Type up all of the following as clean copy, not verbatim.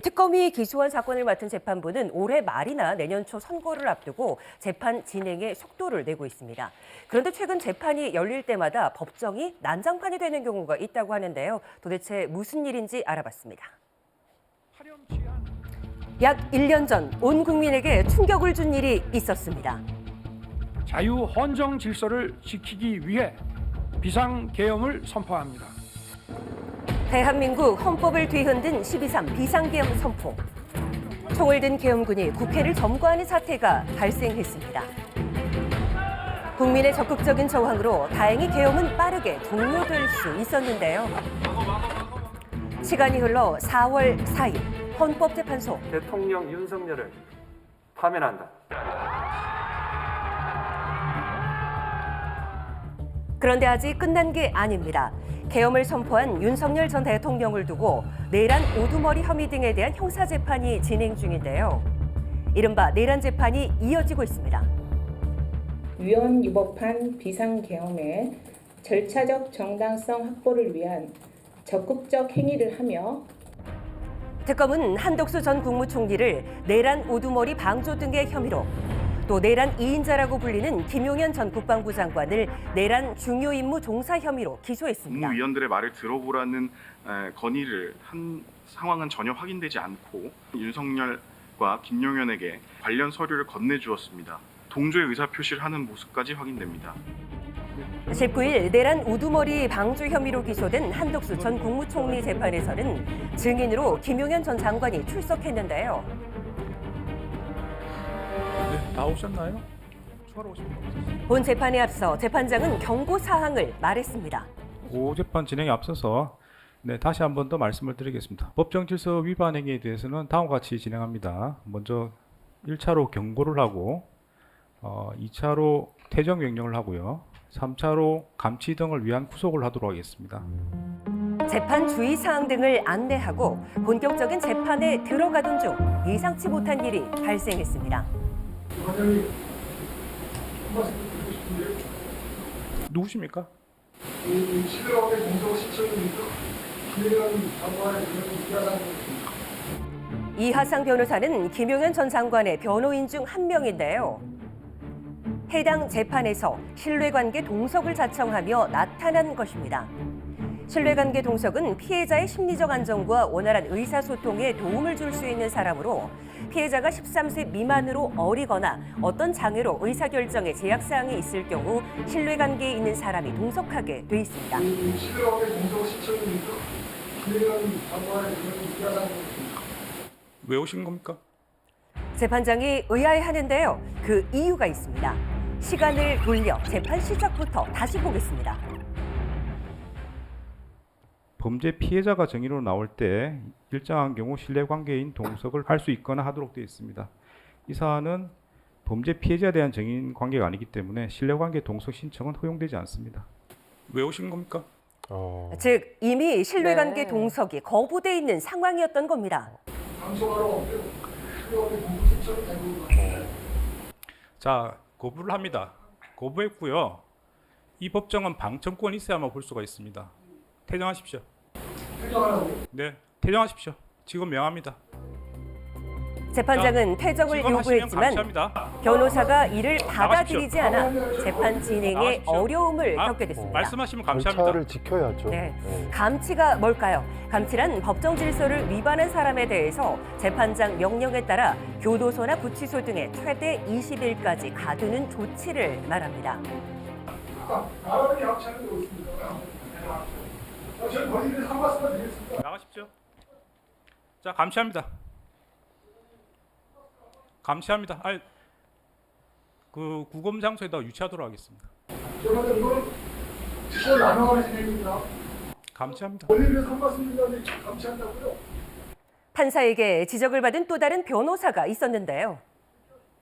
특검이 기소한 사건을 맡은 재판부는 올해 말이나 내년 초 선고를 앞두고 재판 진행에 속도를 내고 있습니다. 그런데 최근 재판이 열릴 때마다 법정이 난장판이 되는 경우가 있다고 하는데요. 도대체 무슨 일인지 알아봤습니다. 약 1년 전 온 국민에게 충격을 준 일이 있었습니다. 자유 헌정 질서를 지키기 위해 비상계엄을 선포합니다. 대한민국 헌법을 뒤흔든 12.3 비상계엄 선포. 총을 든 계엄군이 국회를 점거하는 사태가 발생했습니다. 국민의 적극적인 저항으로 다행히 계엄은 빠르게 종료될 수 있었는데요. 시간이 흘러 4월 4일 헌법재판소. 대통령 윤석열을 파면한다. 그런데 아직 끝난 게 아닙니다. 계엄을 선포한 윤석열 전 대통령을 두고 내란 우두머리 혐의 등에 대한 형사재판이 진행 중인데요. 이른바 내란 재판이 이어지고 있습니다. 위헌 위법한 비상계엄의 절차적 정당성 확보를 위한 적극적 행위를 하며 특검은 한덕수 전 국무총리를 내란 우두머리 방조 등의 혐의로, 또 내란 2인자라고 불리는 김용현 전 국방부 장관을 내란 중요 임무 종사 혐의로 기소했습니다. 국무위원들의 말을 들어보라는 건의를 한 상황은 전혀 확인되지 않고 윤석열과 김용현에게 관련 서류를 건네주었습니다. 동조의 의사표시를 하는 모습까지 확인됩니다. 19일 내란 우두머리 방조 혐의로 기소된 한덕수 전 국무총리 재판에서는 증인으로 김용현 전 장관이 출석했는데요. 네, 다 오셨나요? 추가로 오신 분 없으세요? 본 재판에 앞서 재판장은 경고 사항을 말했습니다. 재판 진행에 앞서서 다시 한 번 더 말씀을 드리겠습니다. 법정 질서 위반 행위에 대해서는 다음과 같이 진행합니다. 먼저 1차로 경고를 하고 2차로 퇴정 명령을 하고요. 3차로 감치 등을 위한 구속을 하도록 하겠습니다. 재판 주의사항 등을 안내하고 본격적인 재판에 들어가던 중 예상치 못한 일이 발생했습니다. 누구십니까? 실내화의 공적 시청입니까? 김용현 장관의 그런 이하상 변호사는 김용현 전 장관의 변호인 중 한 명인데요. 해당 재판에서 신뢰관계 동석을 자청하며 나타난 것입니다. 신뢰관계 동석은 피해자의 심리적 안정과 원활한 의사소통에 도움을 줄 수 있는 사람으로, 피해자가 13세 미만으로 어리거나 어떤 장애로 의사결정에 제약사항이 있을 경우 신뢰관계에 있는 사람이 동석하게 돼 있습니다. 실내화의 공적 시청입니까? 김용현 장관의 그런 왜 오신 겁니까? 재판장이 의아해하는데요. 그 이유가 있습니다. 시간을 돌려 재판 시작부터 다시 보겠습니다. 범죄 피해자가 정의로 나올 때 일정한 경우 신뢰관계인 동석을 할 수 있거나 하도록 되어 있습니다. 이 사안은 범죄 피해자에 대한 정인 관계가 아니기 때문에 신뢰관계 동석 신청은 허용되지 않습니다. 왜 오신 겁니까? 즉 이미 신뢰관계 동석이 거부돼 있는 상황이었던 겁니다. 방송하러 실내화의 공적 시청을 대부분 자, 거부를 합니다. 거부했고요. 이 법정은 방청권이 있어야만 볼 수가 있습니다. 퇴정하십시오. 퇴정하라고요? 네, 퇴정하십시오. 지금 명합니다. 재판장은 퇴정을 요구했지만 감사합니다. 변호사가 이를 받아들이지 않아 재판 진행에 어려움을 겪게 됐습니다. 말씀하시면 감사합니다. 절차를 지켜야죠. 네. 감치가 뭘까요? 감치란 법정 질서를 위반한 사람에 대해서 재판장 명령에 따라 교도소나 구치소 등에 최대 20일까지 가두는 조치를 말합니다. 나라를 양치하는 데 있습니다. 저희 건의를 한 말씀만 드리겠습니다. 나가십시오. 자, 감시합니다. 감시합니다. 그 구검 장소에다 유치하도록 하겠습니다. 저는 이거는 직권 남용하는 진행입니다. 감시합니다. 건의를 한 말씀드리는데 감시한다고요? 판사에게 지적을 받은 또 다른 변호사가 있었는데요.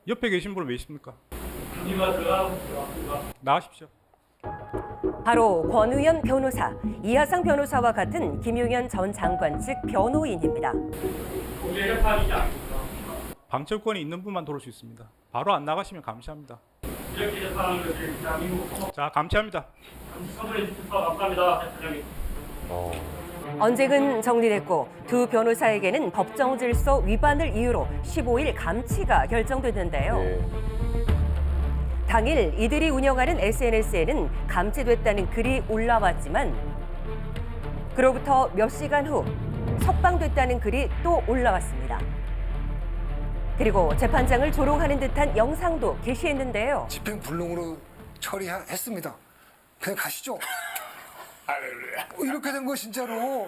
옆에 계신 분은 왜 있습니까? 나가십시오. 바로 권우현 변호사, 이하상 변호사와 같은 김용현 전 장관 측 변호인입니다. 방청권이 있는 분만 들어올 수 있습니다. 바로 안 나가시면 감시합니다. 자, 감시합니다. 선물해 주셔서 감사합니다, 대표님. 언쟁은 정리됐고 두 변호사에게는 법정 질서 위반을 이유로 15일 감치가 결정됐는데요. 당일 이들이 운영하는 SNS에는 감치됐다는 글이 올라왔지만 그로부터 몇 시간 후 석방됐다는 글이 또 올라왔습니다. 그리고 재판장을 조롱하는 듯한 영상도 게시했는데요. 집행불능으로 처리했습니다. 그냥 가시죠. 이렇게 된 거 진짜로.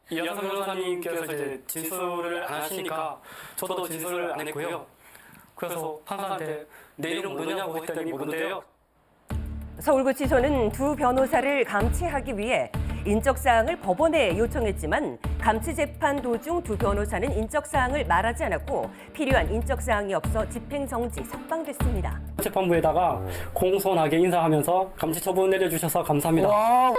이하상 변호사님께서 이제 진술을 안 하시니까 저도 진술을 안 했고요. 그래서 판사한테 내 이름 모르냐고 했더니 모른대요. 서울구치소는 두 변호사를 감치하기 위해 인적사항을 법원에 요청했지만 감치 재판 도중 두 변호사는 인적사항을 말하지 않았고 필요한 인적사항이 없어 집행정지 석방됐습니다. 재판부에다가 공손하게 인사하면서 감치 처분 내려주셔서 감사합니다. 와.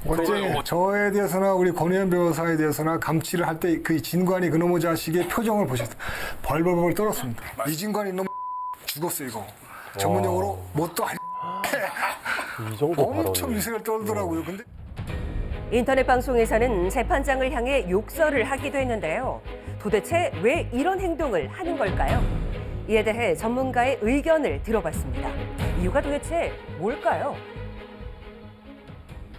어째 저에 대해서나 우리 권의현 변호사에 대해서나 감치를 할 때 그 진관이 그놈의 자식의 표정을 보셨어요. 벌벌벌 떨었습니다. 이 진관이 놈 죽었어 이거. 전문용어로 못도 할. 이 정도 엄청 발언이. 위색을 떨더라고요. 근데 인터넷 방송에서는 재판장을 향해 욕설을 하기도 했는데요. 도대체 왜 이런 행동을 하는 걸까요? 이에 대해 전문가의 의견을 들어봤습니다. 이유가 도대체 뭘까요?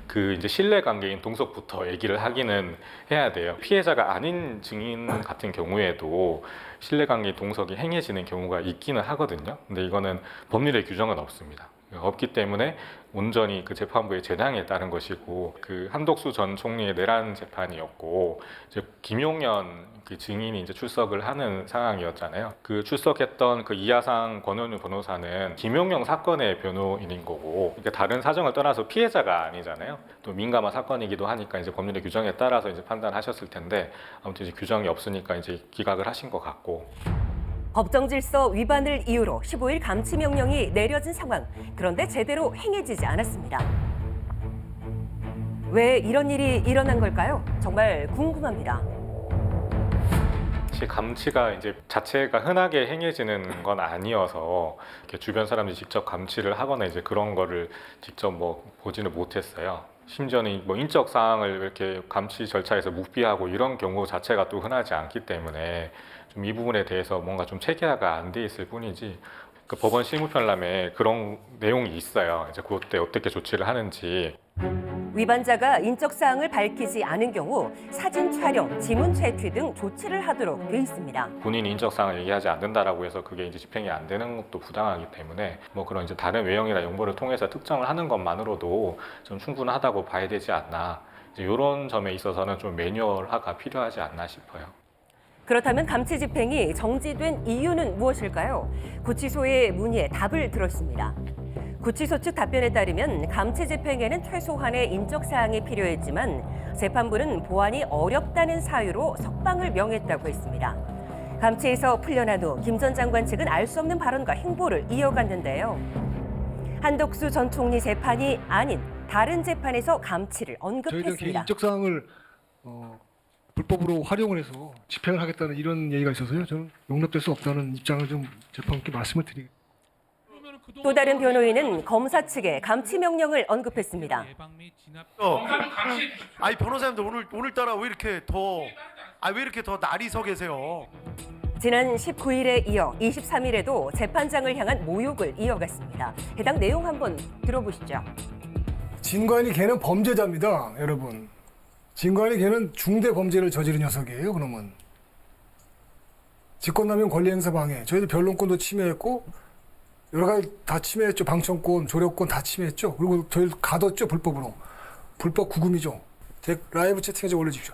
그 이제 신뢰관계인 동석부터 얘기를 하기는 해야 돼요. 피해자가 아닌 증인 같은 경우에도 신뢰관계인 동석이 행해지는 경우가 있기는 하거든요. 근데 이거는 법률에 규정은 없습니다. 없기 때문에 온전히 그 재판부의 재량에 따른 것이고, 그 한덕수 전 총리의 내란 재판이었고 이제 김용현 그 증인이 이제 출석을 하는 상황이었잖아요. 그 출석했던 그 이하상 권은우 변호사는 김용영 사건의 변호인인 거고, 그러니까 다른 사정을 떠나서 피해자가 아니잖아요. 또 민감한 사건이기도 하니까 이제 법률의 규정에 따라서 이제 판단하셨을 텐데, 아무튼 이제 규정이 없으니까 이제 기각을 하신 것 같고. 법정 질서 위반을 이유로 15일 감치 명령이 내려진 상황. 그런데 제대로 행해지지 않았습니다. 왜 이런 일이 일어난 걸까요? 정말 궁금합니다. 사실 감치가 이제 자체가 흔하게 행해지는 건 아니어서 이렇게 주변 사람들이 직접 감치를 하거나 이제 그런 거를 직접 뭐 보지는 못했어요. 심지어는 뭐 인적 사항을 이렇게 감치 절차에서 묵비하고 이런 경우 자체가 또 흔하지 않기 때문에 좀 이 부분에 대해서 뭔가 좀 체계화가 안 돼 있을 뿐이지, 그 법원 실무편람에 그런 내용이 있어요. 이제 그때 어떻게 조치를 하는지. 위반자가 인적 사항을 밝히지 않은 경우 사진 촬영, 지문 채취 등 조치를 하도록 돼 있습니다. 본인이 인적 사항을 얘기하지 않는다라고 해서 그게 이제 집행이 안 되는 것도 부당하기 때문에 뭐 그런 이제 다른 외형이나 용보를 통해서 특정을 하는 것만으로도 좀 충분하다고 봐야 되지 않나. 이제 이런 점에 있어서는 좀 매뉴얼화가 필요하지 않나 싶어요. 그렇다면 감치 집행이 정지된 이유는 무엇일까요? 구치소의 문의에 답을 들었습니다. 구치소 측 답변에 따르면 감치 집행에는 최소한의 인적 사항이 필요했지만 재판부는 보안이 어렵다는 사유로 석방을 명했다고 했습니다. 감치에서 풀려난 후 김 전 장관 측은 알 수 없는 발언과 행보를 이어갔는데요. 한덕수 전 총리 재판이 아닌 다른 재판에서 감치를 저희들 개인 언급했습니다. 인적 사항을 불법으로 활용을 해서 집행을 하겠다는 이런 얘기가 있어서요. 저는 용납될 수 없다는 입장을 좀 재판부께 말씀을 드리겠습니다. 또 다른 변호인은 검사 측의 감치 명령을 언급했습니다. 아니 변호사님들 오늘따라 왜 이렇게 더 날이 서 계세요? 지난 19일에 이어 23일에도 재판장을 향한 모욕을 이어갔습니다. 해당 내용 한번 들어보시죠. 진관이 걔는 범죄자입니다, 여러분. 진관이 걔는 중대 범죄를 저지른 녀석이에요. 그러면 직권남용 권리행사 방해, 저희도 변론권도 침해했고 여러 가지 다 침해했죠. 방청권, 조력권 다 침해했죠. 그리고 저희 가뒀죠, 불법으로. 불법 구금이죠. 라이브 채팅에 좀 올려주십시오.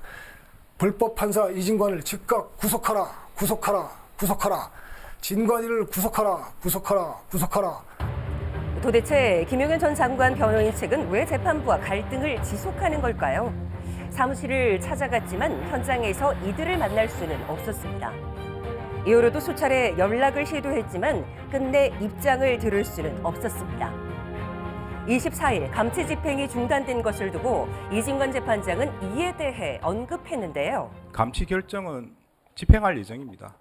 불법 판사 이진관을 즉각 구속하라, 구속하라, 구속하라. 진관이를 구속하라, 구속하라, 구속하라. 도대체 김용현 전 장관 변호인 측은 왜 재판부와 갈등을 지속하는 걸까요? 사무실을 찾아갔지만 현장에서 이들을 만날 수는 없었습니다. 이후로도 수차례 연락을 시도했지만 끝내 입장을 들을 수는 없었습니다. 24일 감치 집행이 중단된 것을 두고 이진관 재판장은 이에 대해 언급했는데요. 감치 결정은 집행할 예정입니다.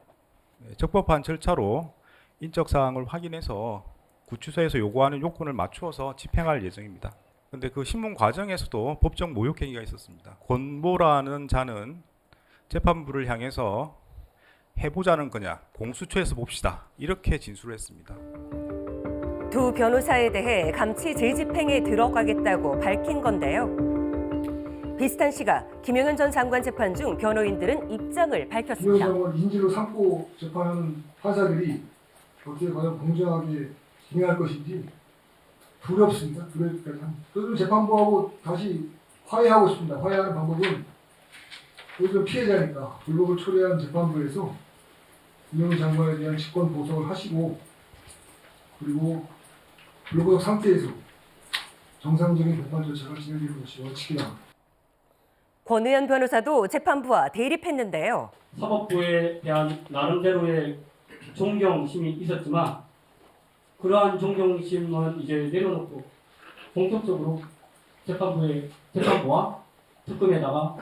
적법한 절차로 인적 사항을 확인해서 구치소에서 요구하는 요건을 맞추어서 집행할 예정입니다. 근데 그 신문 과정에서도 법정 모욕 행위가 있었습니다. 권모라는 자는 재판부를 향해서 해보자는 거냐, 공수처에서 봅시다, 이렇게 진술을 했습니다. 두 변호사에 대해 감치 재집행에 들어가겠다고 밝힌 건데요. 비슷한 시각 김용현 전 장관 재판 중 변호인들은 입장을 밝혔습니다. 김용현 인지로 삼고 재판하는 판사들이 어떻게 과연 공정하게 진행할 것인지 두렵습니다. 두렵기까지 합니다. 저도 재판부하고 다시 화해하고 싶습니다. 화해하는 방법은 오히려 피해자니까 불법을 초래한 재판부에서 김용현 장관에 대한 직권 보석을 하시고 그리고 불구속 상태에서 정상적인 재판 절차가 진행되는 것이 원칙이다. 권의현 변호사도 재판부와 대립했는데요. 사법부에 대한 나름대로의 존경심이 있었지만 그러한 존경심은 이제 내려놓고 본격적으로 재판부와 특검에다가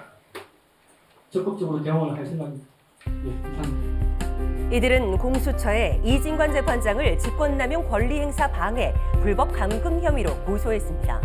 적극적으로 대응을 할 생각입니다. 감사합니다. 이들은 공수처에 이진관 재판장을 직권남용 권리행사 방해, 불법 감금 혐의로 고소했습니다.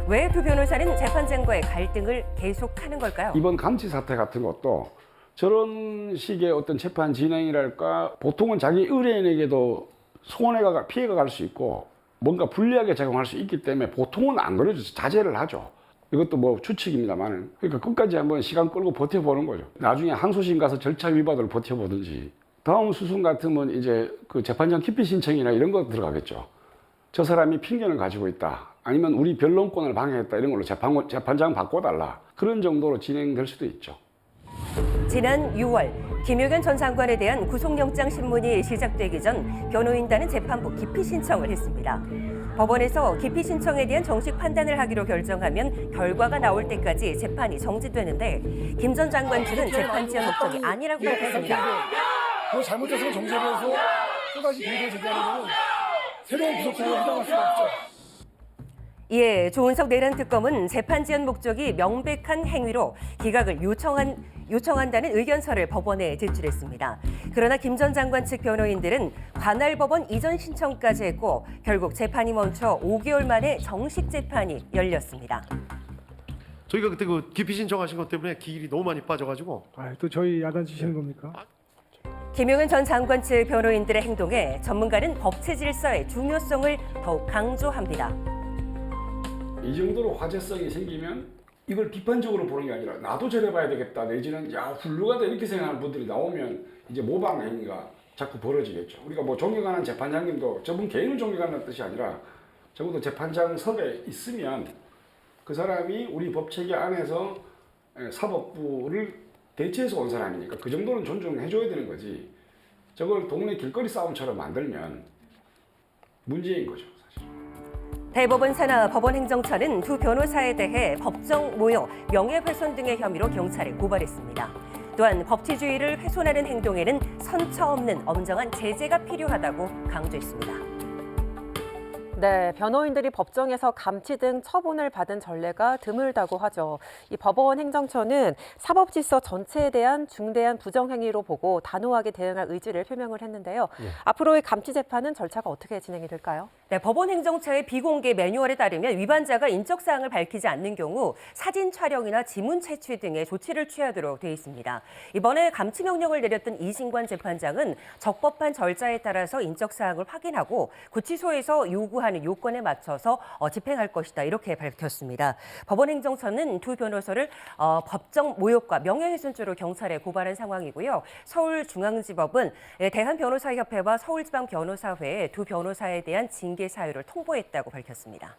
왜 두 변호사는 재판장과의 갈등을 계속하는 걸까요? 이번 감치 사태 같은 것도 저런 식의 어떤 재판 진행이랄까 보통은 자기 의뢰인에게도 손해가 피해가 갈 수 있고 뭔가 불리하게 작용할 수 있기 때문에 보통은 안 그래줘서 자제를 하죠. 이것도 뭐 추측입니다만 그러니까 끝까지 한번 시간 끌고 버텨보는 거죠. 나중에 항소심 가서 절차 위반으로 버텨보든지 다음 수순 같으면 이제 그 재판장 기피 신청이나 이런 거 들어가겠죠. 저 사람이 편견을 가지고 있다. 아니면 우리 변론권을 방해했다. 이런 걸로 재판장 바꿔달라. 그런 정도로 진행될 수도 있죠. 지난 6월 김용현 전 장관에 대한 구속영장 신문이 시작되기 전 변호인단은 재판부 기피 신청을 했습니다. 법원에서 기피 신청에 대한 정식 판단을 하기로 결정하면 결과가 나올 때까지 재판이 정지되는데 김 전 장관 측은 재판 지연 목적이 아니라고 밝혔습니다. 그거 잘못해서 정지해서 또다시 공소를 제기하려면 새로운 구속사유에 해당할 수가 없죠. 이에 조은석 내란 특검은 재판 지연 목적이 명백한 행위로 기각을 요청한다는 의견서를 법원에 제출했습니다. 그러나 김 전 장관 측 변호인들은 관할 법원 이전 신청까지 했고 결국 재판이 멈춰 5개월 만에 정식 재판이 열렸습니다. 저희가 그때 그 기피 신청하신 것 때문에 기일이 너무 많이 빠져가지고. 또 저희 야단치시는 겁니까? 김용현 전 장관 측 변호인들의 행동에 전문가는 법치 질서의 중요성을 더욱 강조합니다. 이 정도로 화제성이 생기면 이걸 비판적으로 보는 게 아니라 나도 저래봐야 되겠다 내지는 야 훌륭하다 이렇게 생각하는 분들이 나오면 이제 모방 행위가 자꾸 벌어지겠죠. 우리가 뭐 존경하는 재판장님도 저분 개인을 존경하는 뜻이 아니라 적어도 재판장석에 있으면 그 사람이 우리 법체계 안에서 사법부를 대체해서 온 사람이니까 그 정도는 존중해줘야 되는 거지. 저걸 동네 길거리 싸움처럼 만들면 문제인 거죠. 대법원 산하 법원행정처는 두 변호사에 대해 법정 모욕, 명예훼손 등의 혐의로 경찰에 고발했습니다. 또한 법치주의를 훼손하는 행동에는 선처 없는 엄정한 제재가 필요하다고 강조했습니다. 네, 변호인들이 법정에서 감치 등 처분을 받은 전례가 드물다고 하죠. 이 법원 행정처는 사법질서 전체에 대한 중대한 부정행위로 보고 단호하게 대응할 의지를 표명을 했는데요. 앞으로의 감치 재판은 절차가 어떻게 진행이 될까요? 네, 법원 행정처의 비공개 매뉴얼에 따르면 위반자가 인적 사항을 밝히지 않는 경우 사진 촬영이나 지문 채취 등의 조치를 취하도록 되어 있습니다. 이번에 감치 명령을 내렸던 이진관 재판장은 적법한 절차에 따라서 인적 사항을 확인하고 구치소에서 요구하는 요건에 맞춰서 집행할 것이다 이렇게 밝혔습니다. 법원 행정처는 두 변호사를 법정 모욕과 명예훼손죄로 경찰에 고발한 상황이고요. 서울중앙지법은 대한변호사협회와 서울지방변호사회에 두 변호사에 대한 징계 사유를 통보했다고 밝혔습니다.